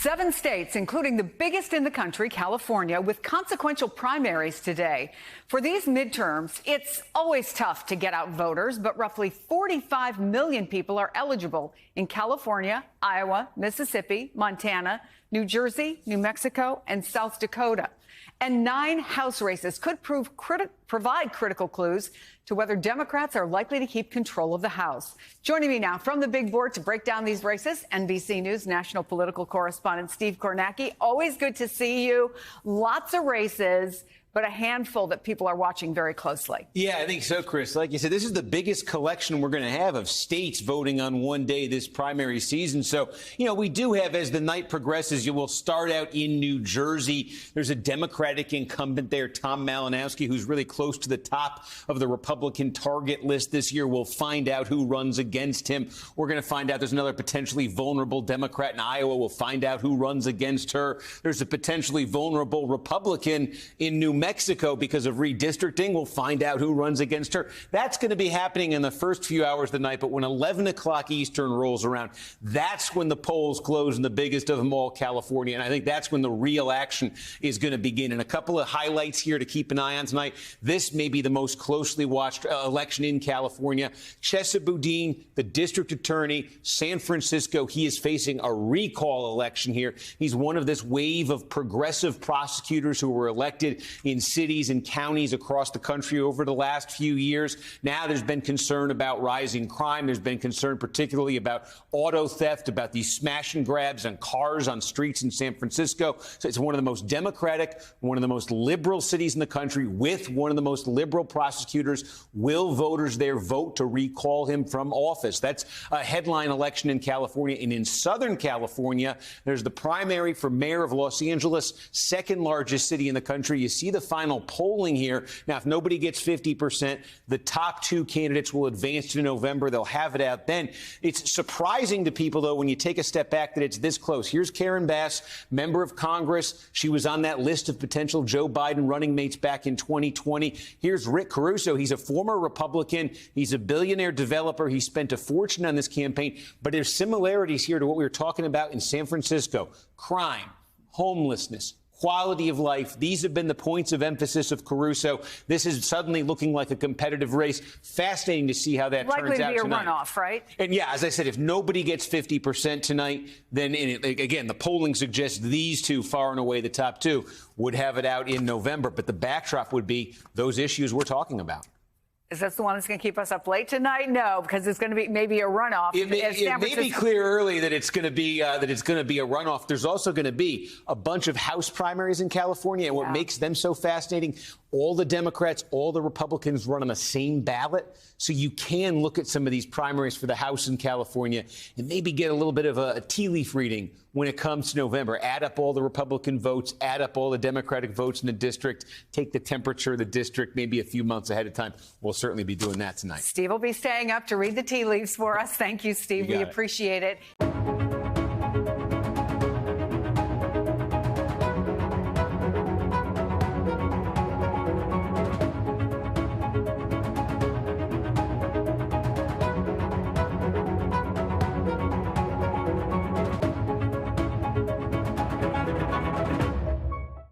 7 states, including the biggest in the country, California, with consequential primaries today. For these midterms, it's always tough to get out voters, but roughly 45 million people are eligible in California, Iowa, Mississippi, Montana, New Jersey, New Mexico, and South Dakota. And 9 House races could provide critical clues to whether Democrats are likely to keep control of the House. Joining me now from the big board to break down these races, NBC News national political correspondent Steve Kornacki. Always good to see you. Lots of races, but a handful that people are watching very closely. Yeah, I think so, Chris. Like you said, this is the biggest collection we're going to have of states voting on one day this primary season. So, we do have, as the night progresses, you will start out in New Jersey. There's a Democratic incumbent there, Tom Malinowski, who's really close to the top of the Republican target list this year. We'll find out who runs against him. We're going to find out there's another potentially vulnerable Democrat in Iowa. We'll find out who runs against her. There's a potentially vulnerable Republican in New Mexico because of redistricting. We'll find out who runs against her. That's going to be happening in the first few hours of the night. But when 11 o'clock Eastern rolls around, that's when the polls close in the biggest of them all, California. And I think that's when the real action is going to begin. And a couple of highlights here to keep an eye on tonight. This may be the most closely watched election in California. Chesa Boudin, the district attorney, San Francisco, he is facing a recall election here. He's one of this wave of progressive prosecutors who were elected in cities and counties across the country over the last few years. Now there's been concern about rising crime. There's been concern particularly about auto theft, about these smash and grabs on cars on streets in San Francisco. So it's one of the most democratic, one of the most liberal cities in the country with one of the most liberal prosecutors. Will voters there vote to recall him from office? That's a headline election in California. And in Southern California, there's the primary for mayor of Los Angeles, second largest city in the country. You see the final polling here. Now, if nobody gets 50%, the top 2 candidates will advance to November. They'll have it out then. It's surprising to people, though, when you take a step back that it's this close. Here's Karen Bass, member of Congress. She was on that list of potential Joe Biden running mates back in 2020. Here's Rick Caruso. He's a former Republican. He's a billionaire developer. He spent a fortune on this campaign. But there's similarities here to what we were talking about in San Francisco. Crime, homelessness, quality of life. These have been the points of emphasis of Caruso. This is suddenly looking like a competitive race. Fascinating to see how that turns out tonight. Likely to be a runoff, right? And yeah, as I said, if nobody gets 50% tonight, then again, the polling suggests these two, far and away the top 2, would have it out in November. But the backdrop would be those issues we're talking about. Is this the one that's going to keep us up late tonight? No, because it's going to be maybe a runoff. It may be clear early that it's going to be a runoff. There's also going to be a bunch of House primaries in California, and what makes them so fascinating, all the Democrats, all the Republicans run on the same ballot, so you can look at some of these primaries for the House in California and maybe get a little bit of a tea leaf reading when it comes to November. Add up all the Republican votes, add up all the Democratic votes in the district, take the temperature of the district maybe a few months ahead of time. We'll certainly be doing that tonight. Steve will be staying up to read the tea leaves for us. Thank you, Steve. We appreciate it.